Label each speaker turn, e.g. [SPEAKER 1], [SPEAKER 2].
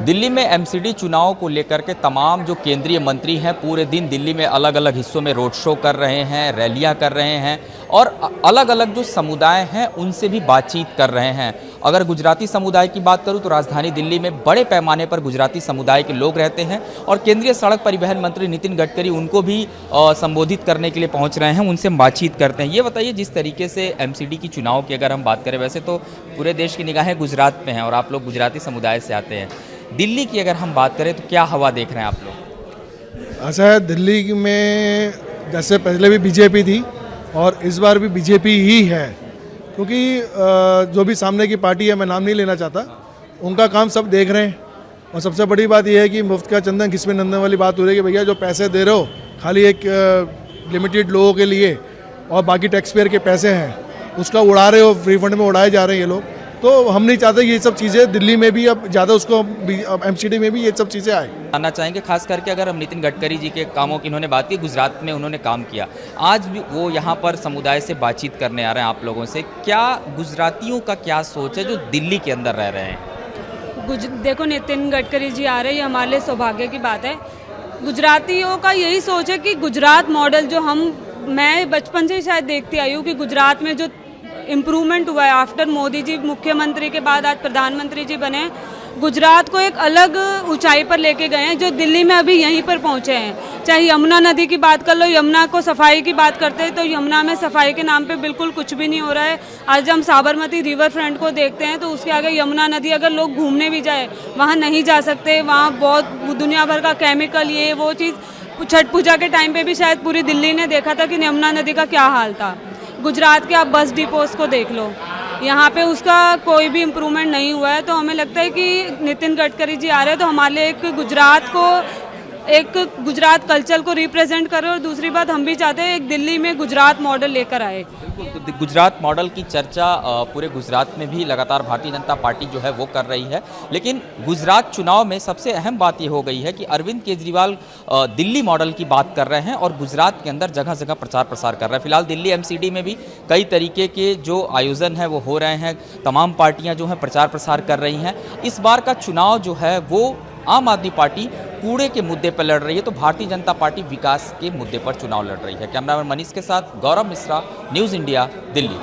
[SPEAKER 1] दिल्ली में एमसीडी चुनाव को लेकर के तमाम जो केंद्रीय मंत्री हैं पूरे दिन दिल्ली में अलग अलग हिस्सों में रोड शो कर रहे हैं, रैलियां कर रहे हैं और अलग अलग जो समुदाय हैं उनसे भी बातचीत कर रहे हैं। अगर गुजराती समुदाय की बात करूं तो राजधानी दिल्ली में बड़े पैमाने पर गुजराती समुदाय के लोग रहते हैं और केंद्रीय सड़क परिवहन मंत्री नितिन गडकरी उनको भी संबोधित करने के लिए पहुंच रहे हैं, उनसे हम बातचीत करते हैं। ये बताइए, जिस तरीके से एमसीडी की चुनाव की अगर हम बात करें, वैसे तो पूरे देश की निगाहें गुजरात पे हैं और आप लोग गुजराती समुदाय से आते हैं, दिल्ली की अगर हम बात करें तो क्या हवा देख रहे हैं आप लोग?
[SPEAKER 2] ऐसा है, दिल्ली में जैसे पहले भी बीजेपी थी और इस बार भी बीजेपी ही है, क्योंकि जो भी सामने की पार्टी है, मैं नाम नहीं लेना चाहता, उनका काम सब देख रहे हैं। और सबसे बड़ी बात यह है कि मुफ्त का चंदन किसमें नंदन वाली बात हो रही है कि भैया जो पैसे दे रहे हो खाली एक लिमिटेड लोगों के लिए और बाकी टैक्स पेयर के पैसे हैं उसका उड़ा रहे हो, फ्री फंड में उड़ाए जा रहे हैं ये लोग। तो हम नहीं चाहते ये सब चीज़ें दिल्ली में भी अब ज़्यादा उसको एमसीडी में भी ये सब चीज़ें आए।
[SPEAKER 1] आना चाहेंगे खास करके अगर हम नितिन गडकरी जी के कामों की इन्होंने बात की, गुजरात में उन्होंने काम किया, आज भी वो यहाँ पर समुदाय से बातचीत करने आ रहे हैं आप लोगों से। क्या गुजरातियों का क्या सोच है जो दिल्ली के अंदर रह रहे हैं?
[SPEAKER 3] देखो, नितिन गडकरी जी आ रहे हैं, ये हमारे लिए सौभाग्य की बात है। गुजरातियों का यही सोच है कि गुजरात मॉडल जो मैं बचपन से शायद देखती आई हूँ कि गुजरात में जो इम्प्रूवमेंट हुआ है आफ्टर मोदी जी मुख्यमंत्री के बाद आज प्रधानमंत्री जी बने, गुजरात को एक अलग ऊंचाई पर लेके गए हैं जो दिल्ली में अभी यहीं पर पहुंचे हैं। चाहे यमुना नदी की बात कर लो, यमुना को सफाई की बात करते हैं तो यमुना में सफाई के नाम पे बिल्कुल कुछ भी नहीं हो रहा है। आज हम साबरमती रिवर फ्रंट को देखते हैं तो उसके आगे यमुना नदी, अगर लोग घूमने भी जाए वहाँ नहीं जा सकते, वहाँ बहुत दुनिया भर का केमिकल, ये वो चीज़। छठ पूजा के टाइम पे भी शायद पूरी दिल्ली ने देखा था कि यमुना नदी का क्या हाल था। गुजरात के आप बस डिपोज को देख लो, यहाँ पे उसका कोई भी इम्प्रूवमेंट नहीं हुआ है। तो हमें लगता है कि नितिन गडकरी जी आ रहे हैं तो हमारे लिए एक गुजरात कल्चर को रिप्रेजेंट कर रहे हैं और दूसरी बात हम भी चाहते हैं एक दिल्ली में गुजरात मॉडल लेकर आए।
[SPEAKER 1] बिल्कुल, तो गुजरात मॉडल की चर्चा पूरे गुजरात में भी लगातार भारतीय जनता पार्टी जो है वो कर रही है। लेकिन गुजरात चुनाव में सबसे अहम बात ये हो गई है कि अरविंद केजरीवाल दिल्ली मॉडल की बात कर रहे हैं और गुजरात के अंदर जगह जगह प्रचार प्रसार कर रहे हैं। फिलहाल दिल्ली एमसीडी में भी कई तरीके के जो आयोजन है वो हो रहे हैं, तमाम पार्टियां जो हैं प्रचार प्रसार कर रही हैं। इस बार का चुनाव जो है वो आम आदमी पार्टी कूड़े के मुद्दे पर लड़ रही है तो भारतीय जनता पार्टी विकास के मुद्दे पर चुनाव लड़ रही है। कैमरामैन मनीष के साथ गौरव मिश्रा, न्यूज़ इंडिया, दिल्ली।